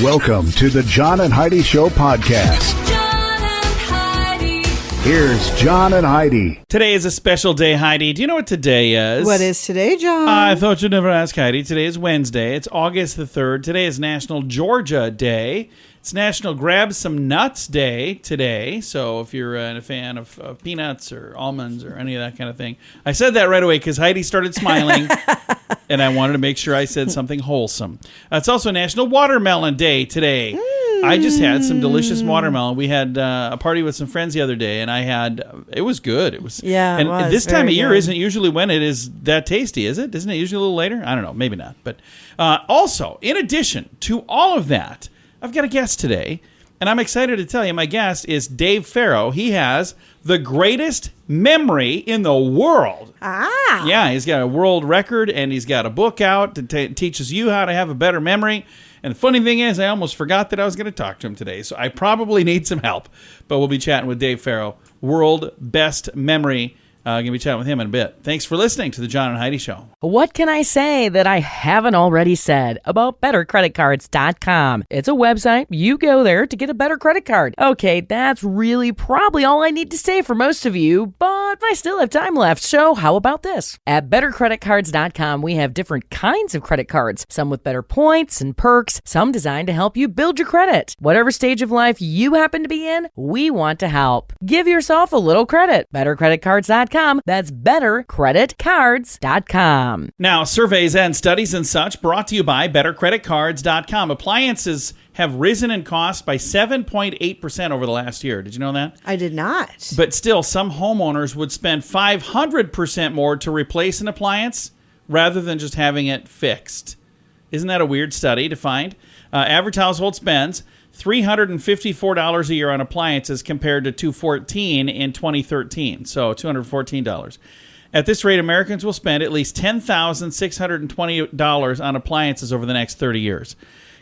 Welcome to the John and Heidi Show podcast. John and Heidi. Here's John and Heidi. Today is a special day, Heidi. Do you know what today is? What is today, John? I thought you'd never ask, Heidi. Today is Wednesday. It's August the 3rd. Today is National Georgia Day. It's National Grab Some Nuts Day today. So if you're a fan of peanuts or almonds or any of that kind of thing. I said that right away because Heidi started smiling, and I wanted to make sure I said something wholesome. It's also National Watermelon Day today. I just had some delicious watermelon. We had a party with some friends the other day, and it was good. It was, Yeah, it and was this time of very year good. isn't usually when it is that tasty, is it? Isn't it usually a little later? I don't know, maybe not. But also, in addition to all of that, I've got a guest today, and I'm excited to tell you my guest is Dave Farrow. He has the greatest memory in the world. Ah. Yeah, he's got a world record, and he's got a book out that teaches you how to have a better memory. And the funny thing is, I almost forgot that I was going to talk to him today, so I probably need some help. But we'll be chatting with Dave Farrow, world best memory. Going to be chatting with him in a bit. Thanks for listening to the John and Heidi Show. What can I say that I haven't already said about BetterCreditCards.com? It's a website. You go there to get a better credit card. Okay, that's really probably all I need to say for most of you, but I still have time left, so how about this? At BetterCreditCards.com, we have different kinds of credit cards, some with better points and perks, some designed to help you build your credit. Whatever stage of life you happen to be in, we want to help. Give yourself a little credit. BetterCreditCards.com. That's BetterCreditCards.com. Now, surveys and studies and such brought to you by BetterCreditCards.com. Appliances have risen in cost by 7.8% over the last year. Did you know that? I did not. But still, some homeowners would spend 500% more to replace an appliance rather than just having it fixed. Isn't that a weird study to find? Average household spends $354 a year on appliances compared to $214 in 2013, so $214. At this rate, Americans will spend at least $10,620 on appliances over the next 30 years.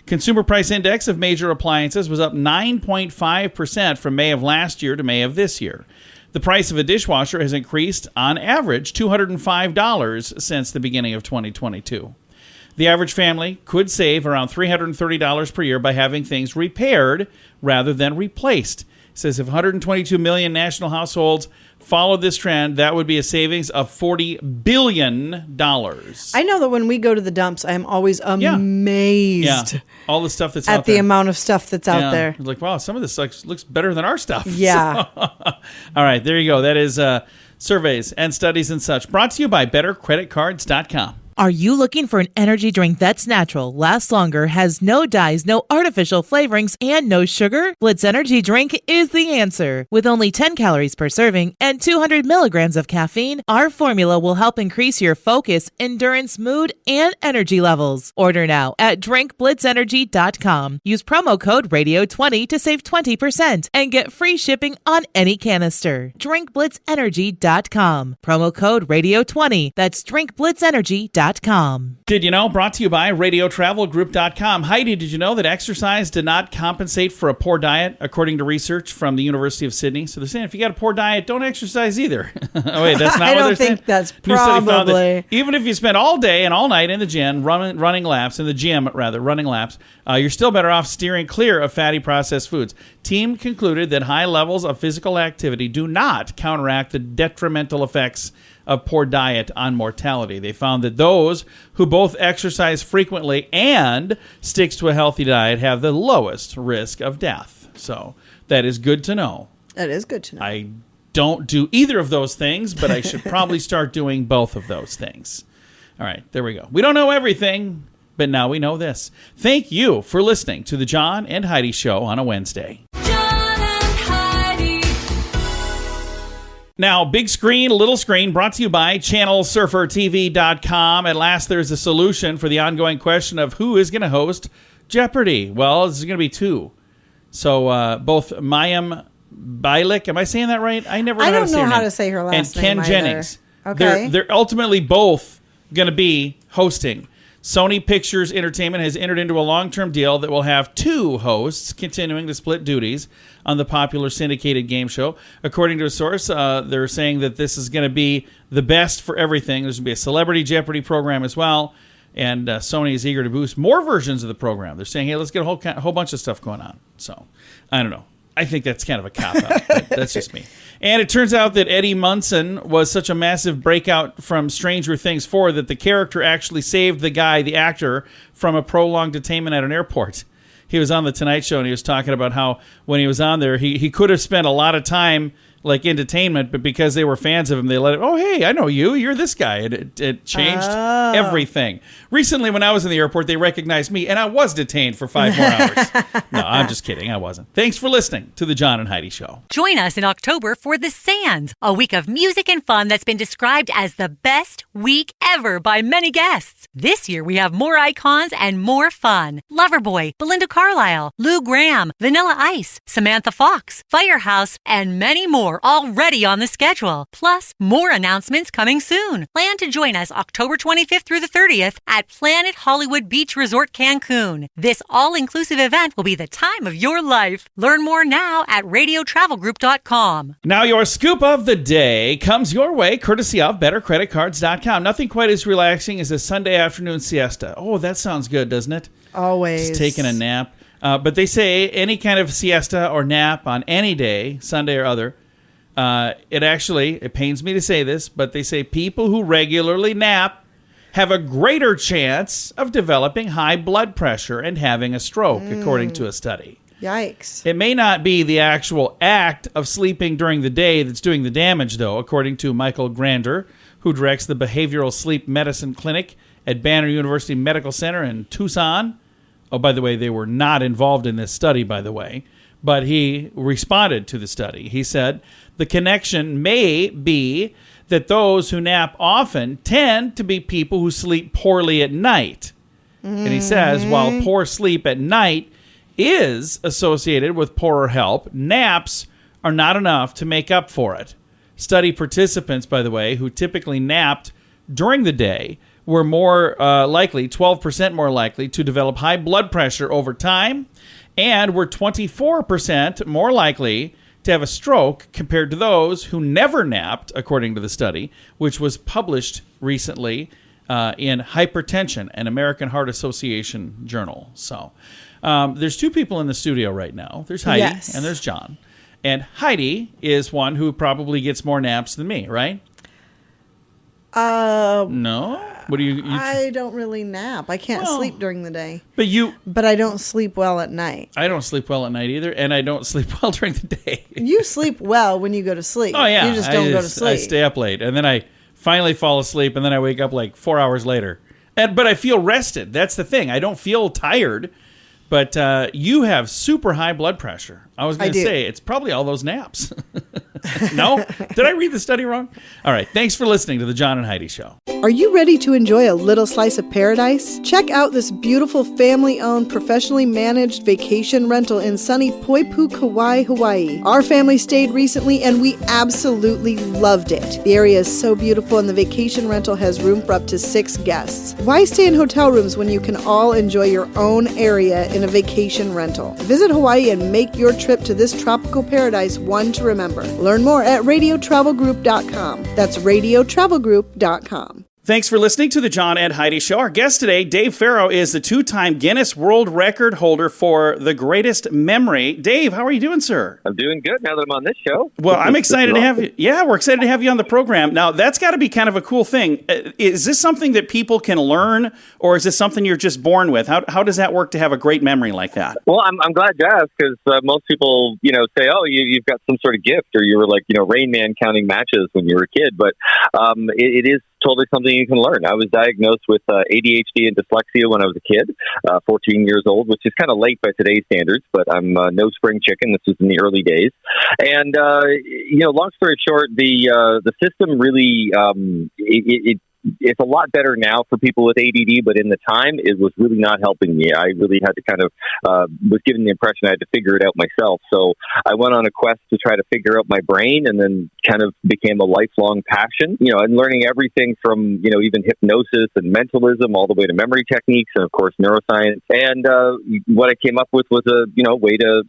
Consumer Price Index of major appliances was up 9.5% from May of last year to May of this year. The price of a dishwasher has increased, on average, $205 since the beginning of 2022. The average family could save around $330 per year by having things repaired rather than replaced. It says if 122 million national households followed this trend, that would be a savings of $40 billion. I know that when we go to the dumps, I am always amazed All the stuff that's at out there. the amount of stuff that's out there. It's like, wow, some of this looks better than our stuff. Yeah. So, all right, there you go. That is surveys and studies and such. Brought to you by BetterCreditCards.com. Are you looking for an energy drink that's natural, lasts longer, has no dyes, no artificial flavorings, and no sugar? Blitz Energy Drink is the answer. With only 10 calories per serving and 200 milligrams of caffeine, our formula will help increase your focus, endurance, mood, and energy levels. Order now at drinkblitzenergy.com. Use promo code RADIO20 to save 20% and get free shipping on any canister. drinkblitzenergy.com. Promo code RADIO20. That's drinkblitzenergy.com. Did you know? Brought to you by RadioTravelGroup.com. Heidi, did you know that exercise did not compensate for a poor diet, according to research from the University of Sydney? So they're saying if you got a poor diet, don't exercise either. Oh, wait, that's not I what don't they're saying? think that's New study found that probably. even if you spend all day and all night in the gym, running laps, you're still better off steering clear of fatty processed foods. Team concluded that high levels of physical activity do not counteract the detrimental effects of poor diet on mortality. They found that those who both exercise frequently and sticks to a healthy diet have the lowest risk of death. So that is good to know. That is good to know. I don't do either of those things, but I should probably start doing both of those things. All right, there we go. We don't know everything, but now we know this. Thank you for listening to the John and Heidi Show on a Wednesday. John and Heidi. Now, big screen, little screen, brought to you by ChannelSurferTV.com. At last, there's a solution for the ongoing question of who is going to host Jeopardy. Well, this is going to be two. So both Mayim Bialik, am I saying that right? I don't know how to say her last and Ken name either. Jennings. Okay. They're ultimately both going to be hosting. Sony Pictures Entertainment has entered into a long-term deal that will have two hosts continuing to split duties on the popular syndicated game show. According to a source, they're saying that this is going to be the best for everything. There's going to be a Celebrity Jeopardy program as well. And Sony is eager to boost more versions of the program. They're saying, hey, let's get a whole bunch of stuff going on. So, I don't know. I think that's kind of a cop-out, but that's just me. And it turns out that Eddie Munson was such a massive breakout from Stranger Things 4 that the character actually saved the actor, from a prolonged detainment at an airport. He was on The Tonight Show, and he was talking about how when he was on there, he could have spent a lot of time like in detainment, but because they were fans of him, they let it, oh, hey, I know you. You're this guy. It changed everything. Recently, when I was in the airport, they recognized me, and I was detained for 5 more hours. No, I'm just kidding. I wasn't. Thanks for listening to The John and Heidi Show. Join us in October for The Sands, a week of music and fun that's been described as the best week ever by many guests. This year, we have more icons and more fun. Loverboy, Belinda Carlisle, Lou Gramm, Vanilla Ice, Samantha Fox, Firehouse, and many more already on the schedule. Plus, more announcements coming soon. Plan to join us October 25th through the 30th at Planet Hollywood Beach Resort Cancun. This all-inclusive event will be the time of your life. Learn more now at radiotravelgroup.com. Now your scoop of the day comes your way courtesy of bettercreditcards.com. Nothing quite as relaxing as a Sunday afternoon siesta. Oh, that sounds good, doesn't it? Always. Just taking a nap. But they say any kind of siesta or nap on any day, Sunday or other, it pains me to say this, but they say people who regularly nap have a greater chance of developing high blood pressure and having a stroke, according to a study. Yikes. It may not be the actual act of sleeping during the day that's doing the damage, though, according to Michael Grander, who directs the Behavioral Sleep Medicine Clinic at Banner University Medical Center in Tucson. Oh, by the way, they were not involved in this study, by the way, but he responded to the study. He said, the connection may be that those who nap often tend to be people who sleep poorly at night. And he says, while poor sleep at night is associated with poorer health, naps are not enough to make up for it. Study participants, by the way, who typically napped during the day were more likely, 12% more likely, to develop high blood pressure over time, and were 24% more likely to have a stroke compared to those who never napped, according to the study, which was published recently in Hypertension, an American Heart Association journal. So there's 2 people in the studio right now. There's Heidi and there's John. And Heidi is one who probably gets more naps than me, right? No? What do you I don't really nap. I can't sleep during the day. But I don't sleep well at night. I don't sleep well at night either, and I don't sleep well during the day. You sleep well when you go to sleep. Oh, yeah. You just don't go to sleep. I stay up late, and then I finally fall asleep, and then I wake up like 4 hours later. But I feel rested. That's the thing. I don't feel tired, but you have super high blood pressure. I was going to say, it's probably all those naps. No? Did I read the study wrong? All right. Thanks for listening to The John and Heidi Show. Are you ready to enjoy a little slice of paradise? Check out this beautiful family-owned, professionally managed vacation rental in sunny Poipu, Kauai, Hawaii. Our family stayed recently and we absolutely loved it. The area is so beautiful and the vacation rental has room for up to 6 guests. Why stay in hotel rooms when you can all enjoy your own area in a vacation rental? Visit Hawaii and make your trip to this tropical paradise one to remember. Learn more at radiotravelgroup.com. That's radiotravelgroup.com. Thanks for listening to the John and Heidi Show. Our guest today, Dave Farrow, is the 2-time Guinness World Record holder for the greatest memory. Dave, how are you doing, sir? I'm doing good now that I'm on this show. Well, I'm excited to have you. Yeah, we're excited to have you on the program. Now, that's got to be kind of a cool thing. Is this something that people can learn, or is this something you're just born with? How does that work to have a great memory like that? Well, I'm glad you asked, because most people, say, oh, you've got some sort of gift, or you were like, Rain Man counting matches when you were a kid. But it is totally something you can learn. I was diagnosed with ADHD and dyslexia when I was a kid, 14 years old, which is kind of late by today's standards, but I'm no spring chicken. This was in the early days. And, long story short, the system really, it's a lot better now for people with ADD, but in the time, it was really not helping me. I really had to kind of, was given the impression I had to figure it out myself. So I went on a quest to try to figure out my brain, and then kind of became a lifelong passion, and learning everything from, even hypnosis and mentalism all the way to memory techniques and, of course, neuroscience. And what I came up with was a, way to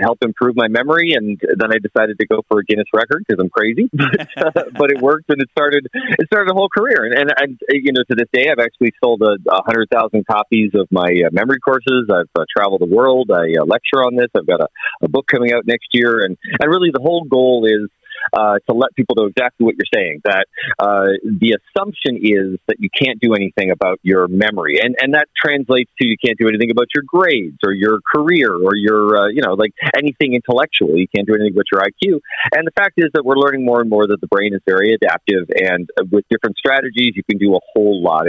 help improve my memory. And then I decided to go for a Guinness record because I'm crazy, but it worked, and it started a whole career. And to this day, I've actually sold 100,000 copies of my memory courses. I've traveled the world. I lecture on this. I've got a book coming out next year, and really the whole goal is to let people know exactly what you're saying, that the assumption is that you can't do anything about your memory. And that translates to you can't do anything about your grades or your career or your, like anything intellectual. You can't do anything about your IQ. And the fact is that we're learning more and more that the brain is very adaptive. And with different strategies, you can do a whole lot,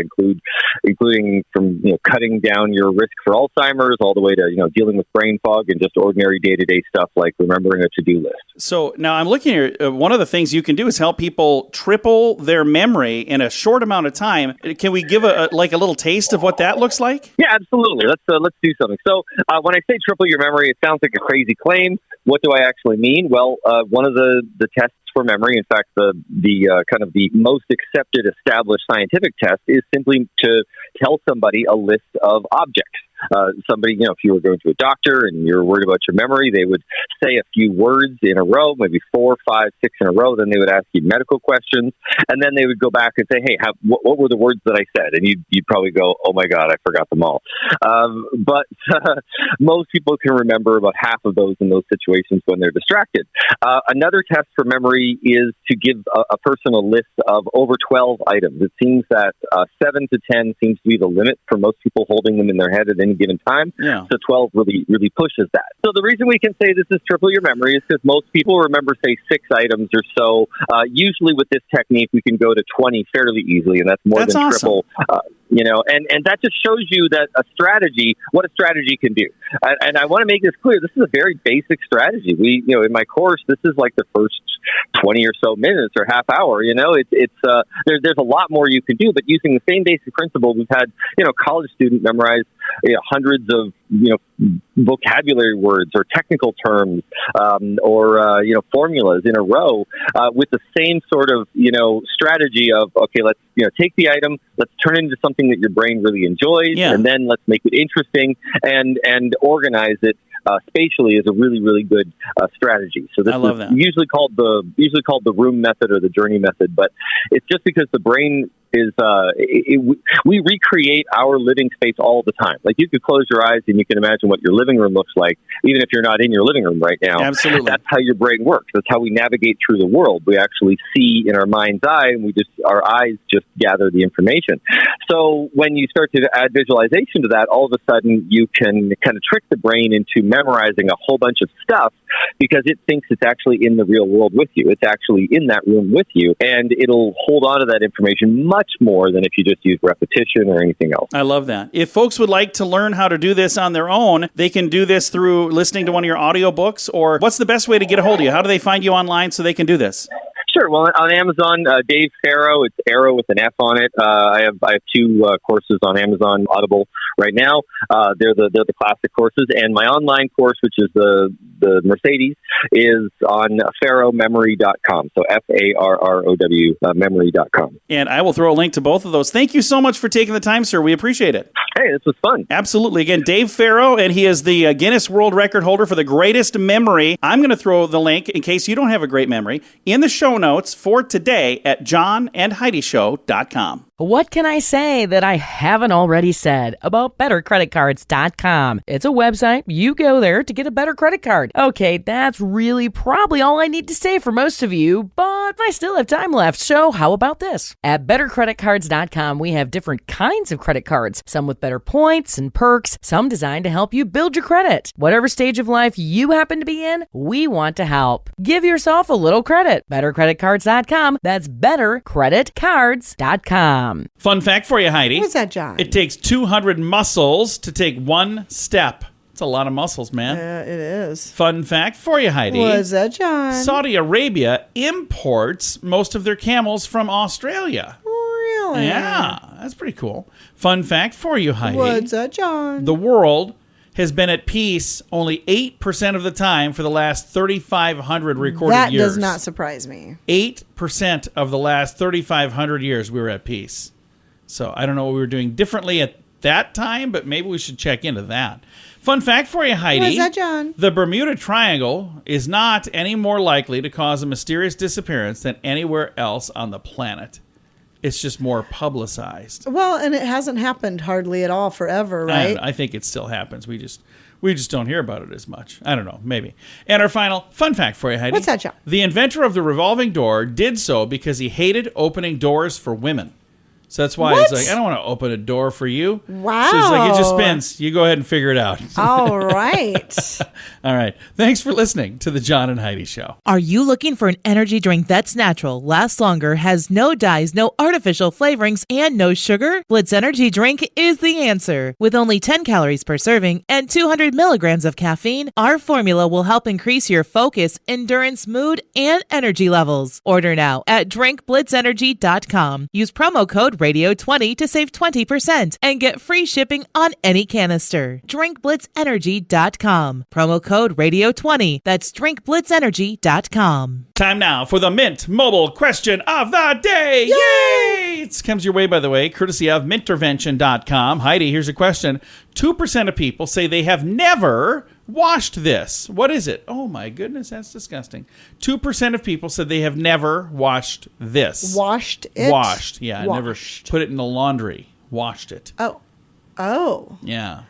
including from cutting down your risk for Alzheimer's all the way to dealing with brain fog and just ordinary day-to-day stuff like remembering a to-do list. So now I'm looking here. One of the things you can do is help people triple their memory in a short amount of time. Can we give a little taste of what that looks like? Yeah, absolutely. Let's do something. So when I say triple your memory, it sounds like a crazy claim. What do I actually mean? Well, one of the tests for memory, in fact, the kind of the most accepted established scientific test is simply to tell somebody a list of objects. Somebody, if you were going to a doctor and you're worried about your memory, they would say a few words in a row, maybe 4, 5, 6 in a row. Then they would ask you medical questions, and then they would go back and say, "Hey, what were the words that I said?" And you'd probably go, "Oh my God, I forgot them all." But most people can remember about half of those in those situations when they're distracted. Another test for memory is to give a person a list of over 12 items. It seems that 7 to 10 seems to be the limit for most people holding them in their head at any given time. Yeah. So 12 really pushes that. So the reason we can say this is triple your memory is because most people remember, say, 6 items or so. Usually with this technique, we can go to 20 fairly easily, and that's more than awesome. triple. And that just shows you that what a strategy can do. And I want to make this clear. This is a very basic strategy. We, in my course, this is like the first 20 or so minutes or half hour. There's a lot more you can do, but using the same basic principle, we've had, college students memorize hundreds of, vocabulary words or technical terms, or formulas in a row, with the same sort of, strategy of, okay, let's, take the item, let's turn it into something that your brain really enjoys, and then let's make it interesting and organize it spatially is a really, really good strategy. So this is usually called the room method or the journey method, but it's just because the brain is we recreate our living space all the time. Like you could close your eyes and you can imagine what your living room looks like, even if you're not in your living room right now. Absolutely. That's how your brain works. That's how we navigate through the world. We actually see in our mind's eye, and our eyes just gather the information. So when you start to add visualization to that, all of a sudden you can kind of trick the brain into memorizing a whole bunch of stuff because it thinks it's actually in the real world with you. It's actually in that room with you, and it'll hold on to that information much more than if you just use repetition or anything else. I love that. If folks would like to learn how to do this on their own, they can do this through listening to one of your audiobooks, or what's the best way to get a hold of you? How do they find you online so they can do this? Sure. Well, on Amazon, Dave Farrow, it's Arrow with an F on it. I have 2 courses on Amazon Audible right now. They're the classic courses, and my online course, which is the Mercedes, is on farrowmemory.com. So FARROW memory.com. And I will throw a link to both of those. Thank you so much for taking the time, sir. We appreciate it. Hey, this was fun. Absolutely. Again, Dave Farrow, and he is the Guinness World Record holder for the greatest memory. I'm going to throw the link, in case you don't have a great memory, in the show notes for today at johnandheidishow.com. What can I say that I haven't already said about bettercreditcards.com? It's a website. You go there to get a better credit card. Okay, that's really probably all I need to say for most of you, but I still have time left, so how about this? At bettercreditcards.com, we have different kinds of credit cards, some with better points and perks, some designed to help you build your credit. Whatever stage of life you happen to be in, we want to help. Give yourself a little credit. Bettercreditcards.com. That's bettercreditcards.com. Fun fact for you, Heidi. What's that, John? It takes 200 muscles to take one step. It's a lot of muscles, man. It is. Fun fact for you, Heidi. What's that, John? Saudi Arabia imports most of their camels from Australia. Really? Yeah, that's pretty cool. Fun fact for you, Heidi. What's that, John? The world has been at peace only 8% of the time for the last 3,500 recorded that years. That does not surprise me. 8% of the last 3,500 years we were at peace. So I don't know what we were doing differently at that time, but maybe we should check into that. Fun fact for you, Heidi. What's that, John? The Bermuda Triangle is not any more likely to cause a mysterious disappearance than anywhere else on the planet. It's just more publicized. Well, and it hasn't happened hardly at all forever, right? I think it still happens. We just don't hear about it as much. I don't know, maybe. And our final fun fact for you, Heidi. What's that, John? The inventor of the revolving door did so because he hated opening doors for women. So that's why he's like, I don't want to open a door for you. Wow. So he's like, it just spins. You go ahead and figure it out. All right. All right. Thanks for listening to the John and Heidi Show. Are you looking for an energy drink that's natural, lasts longer, has no dyes, no artificial flavorings, and no sugar? Blitz Energy Drink is the answer. With only 10 calories per serving and 200 milligrams of caffeine, our formula will help increase your focus, endurance, mood, and energy levels. Order now at drinkblitzenergy.com. Use promo code Radio20 to save 20% and get free shipping on any canister. drinkblitzenergy.com. Promo code Radio20. That's drinkblitzenergy.com. Time now for the Mint Mobile Question of the Day. Yay! It comes your way, by the way, courtesy of mintervention.com. Heidi, here's a question. 2% of people say they have never washed this. What is it? Oh, my goodness, that's disgusting. 2% of people said they have never washed this. Washed it? Washed, yeah. Washed. Never put it in the laundry. Washed it. Oh. Yeah.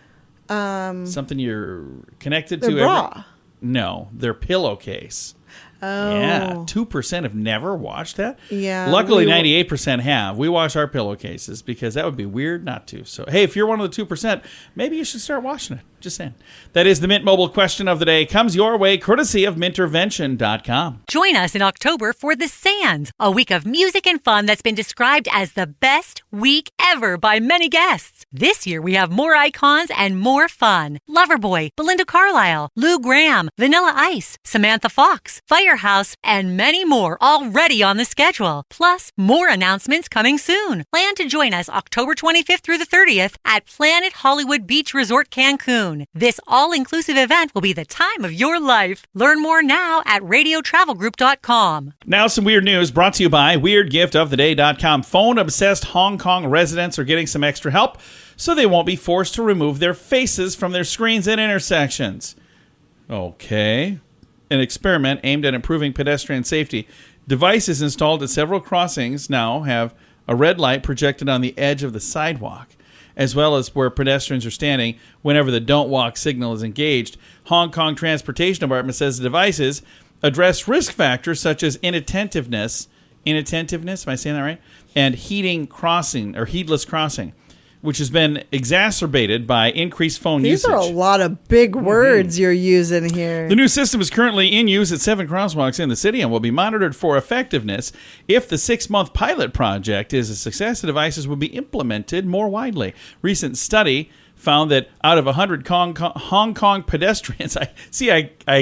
Something you're connected Their to. bra. No, their pillowcase. Oh. Yeah, 2% have never watched that. Yeah, Luckily, we- 98% have. We wash our pillowcases because that would be weird not to. So, hey, if you're one of the 2%, maybe you should start washing it. Just saying. That is the Mint Mobile Question of the Day. Comes your way courtesy of mintervention.com. Join us in October for The Sands, a week of music and fun that's been described as the best week ever by many guests. This year we have more icons and more fun. Loverboy, Belinda Carlisle, Lou Gramm, Vanilla Ice, Samantha Fox, Firehouse, and many more already on the schedule. Plus, more announcements coming soon. Plan to join us October 25th through the 30th at Planet Hollywood Beach Resort Cancun. This all-inclusive event will be the time of your life. Learn more now at radiotravelgroup.com. Now some weird news brought to you by WeirdGiftOfTheDay.com. Phone-obsessed Hong Kong residents are getting some extra help so they won't be forced to remove their faces from their screens at intersections. Okay. An experiment aimed at improving pedestrian safety. Devices installed at several crossings now have a red light projected on the edge of the sidewalk, as well as where pedestrians are standing whenever the don't walk signal is engaged. Hong Kong Transportation Department says the devices address risk factors such as inattentiveness, am I saying that right? And heedless crossing, which has been exacerbated by increased phone These usage. are a lot of big words you're using here. The new system is currently in use at 7 crosswalks in the city and will be monitored for effectiveness. If the 6-month pilot project is a success, the devices will be implemented more widely. Recent study found that out of 100 Hong Kong pedestrians, I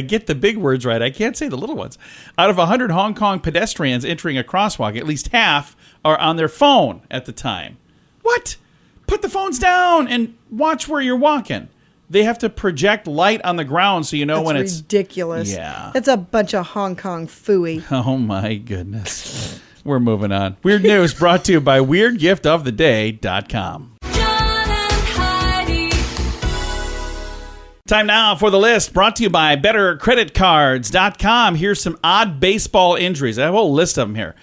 get the big words right. I can't say the little ones. Out of 100 Hong Kong pedestrians entering a crosswalk, at least half are on their phone at the time. What? Put the phones down and watch where you're walking. They have to project light on the ground so you know when it's ridiculous. Yeah. It's a bunch of Hong Kong phooey. Oh my goodness. We're moving on. Weird news brought to you by WeirdGiftOfTheDay.com. John and Heidi. Time now for the list brought to you by BetterCreditCards.com. Here's some odd baseball injuries. I have a whole list of them here.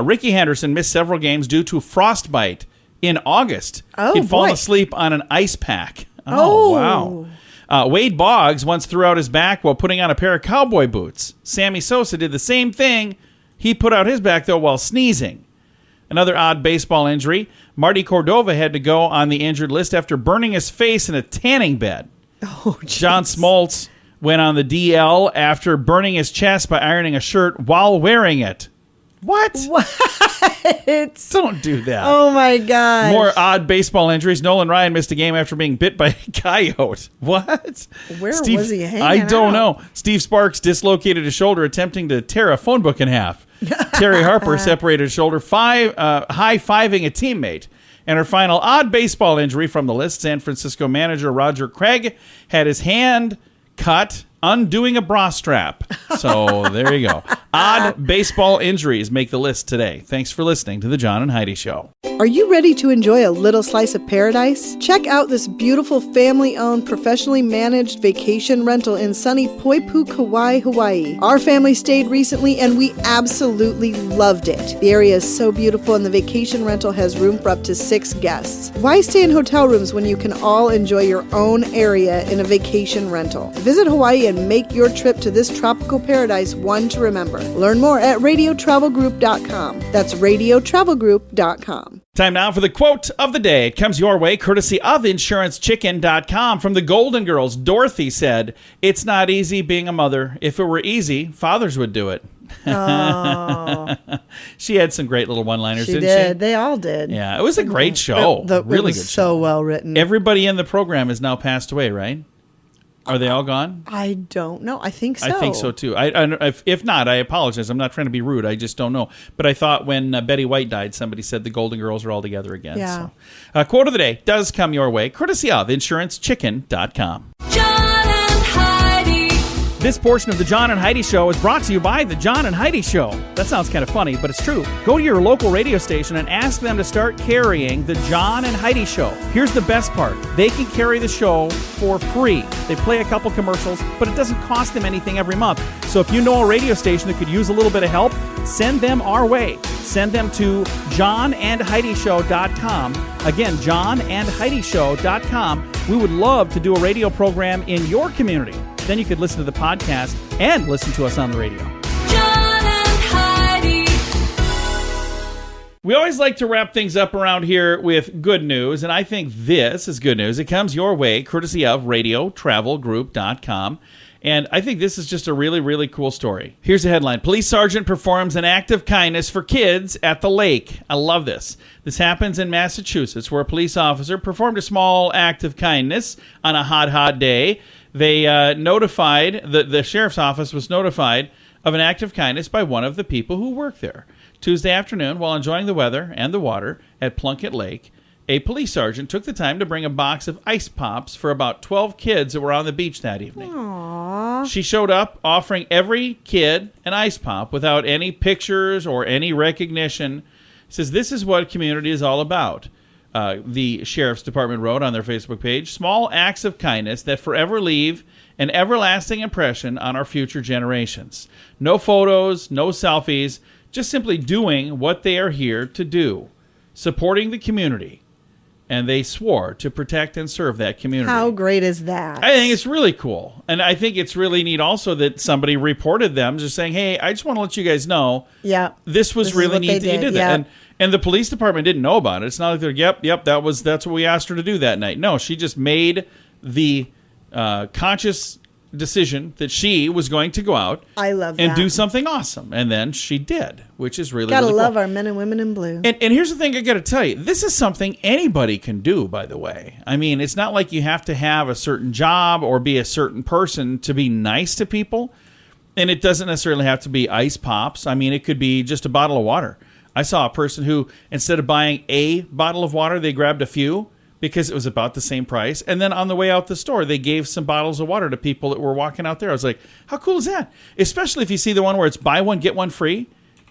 Ricky Henderson missed several games due to frostbite in August. Oh, He'd fallen boy. asleep on an ice pack. Oh. Wow. Wade Boggs once threw out his back while putting on a pair of cowboy boots. Sammy Sosa did the same thing. He put out his back, though, while sneezing. Another odd baseball injury. Marty Cordova had to go on the injured list after burning his face in a tanning bed. Oh, geez. John Smoltz went on the DL after burning his chest by ironing a shirt while wearing it. What? Don't do that. Oh, my God. More odd baseball injuries. Nolan Ryan missed a game after being bit by a coyote. What? Where was he hanging I don't out? know. Steve Sparks dislocated his shoulder attempting to tear a phone book in half. Terry Harper separated his shoulder high-fiving a teammate. And her final odd baseball injury from the list, San Francisco manager Roger Craig had his hand cut undoing a bra strap. So there you go. Odd baseball injuries make the list today. Thanks for listening to The John and Heidi Show. Are you ready to enjoy a little slice of paradise? Check out this beautiful family-owned, professionally managed vacation rental in sunny Poipu, Kauai, Hawaii. Our family stayed recently and we absolutely loved it. The area is so beautiful and the vacation rental has room for up to 6 guests. Why stay in hotel rooms when you can all enjoy your own area in a vacation rental? Visit Hawaii and make your trip to this tropical paradise one to remember. Learn more at radiotravelgroup.com. That's radiotravelgroup.com. Time now for the quote of the day. It comes your way courtesy of InsuranceChicken.com. From the Golden Girls, Dorothy said, "It's not easy being a mother. If it were easy, fathers would do it." Oh. She had some great little one-liners, She didn't did. she? They all did. Yeah, it was a great show. It Really was good so show. well written. Everybody in the program has now passed away, right? Are they all gone? I don't know. I think so. I think so too. If not, I apologize. I'm not trying to be rude. I just don't know. But I thought when Betty White died, somebody said the Golden Girls are all together again. Yeah. So. Quote of the day does come your way, courtesy of InsuranceChicken.com. John and Heidi. This portion of the John and Heidi Show is brought to you by the John and Heidi Show. That sounds kind of funny, but it's true. Go to your local radio station and ask them to start carrying the John and Heidi Show. Here's the best part. They can carry the show for free. They play a couple commercials, but it doesn't cost them anything every month. So if you know a radio station that could use a little bit of help, send them our way. Send them to johnandheidishow.com. Again, johnandheidishow.com. We would love to do a radio program in your community. Then you could listen to the podcast and listen to us on the radio. John and Heidi. We always like to wrap things up around here with good news, and I think this is good news. It comes your way courtesy of radiotravelgroup.com. And I think this is just a really, really cool story. Here's the headline. Police sergeant performs an act of kindness for kids at the lake. I love this. This happens in Massachusetts, where a police officer performed a small act of kindness on a hot, hot day. They notified, the sheriff's office was notified of an act of kindness by one of the people who work there. Tuesday afternoon, while enjoying the weather and the water at Plunkett Lake, a police sergeant took the time to bring a box of ice pops for about 12 kids that were on the beach that evening. Aww. She showed up offering every kid an ice pop without any pictures or any recognition. Says this is what community is all about. The Sheriff's Department wrote on their Facebook page, small acts of kindness that forever leave an everlasting impression on our future generations. No photos, no selfies, just simply doing what they are here to do, supporting the community. And they swore to protect and serve that community. How great is that? I think it's really cool. And I think it's really neat also that somebody reported them just saying, hey, I just want to let you guys know this was really neat that you did that. And the police department didn't know about it. It's not like they're, yep, that's what we asked her to do that night. No, she just made the conscious decision that she was going to go out and do something awesome. And then she did, which is really, Gotta really cool. love our men and women in blue. And here's the thing I got to tell you. This is something anybody can do, by the way. I mean, it's not like you have to have a certain job or be a certain person to be nice to people. And it doesn't necessarily have to be ice pops. I mean, it could be just a bottle of water. I saw a person who, instead of buying a bottle of water, they grabbed a few because it was about the same price. And then on the way out the store, they gave some bottles of water to people that were walking out there. I was like, how cool is that? Especially if you see the one where it's buy one, get one free.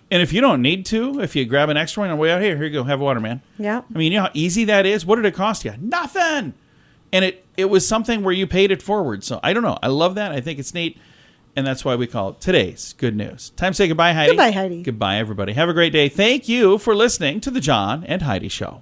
And if you don't need to, if you grab an extra one on the way out, here you go, have water, man. Yeah. I mean, you know how easy that is? What did it cost you? Nothing. And it was something where you paid it forward. So I don't know. I love that. I think it's neat. And that's why we call it today's good news. Time to say goodbye, Heidi. Goodbye, Heidi. Goodbye, everybody. Have a great day. Thank you for listening to the John and Heidi Show.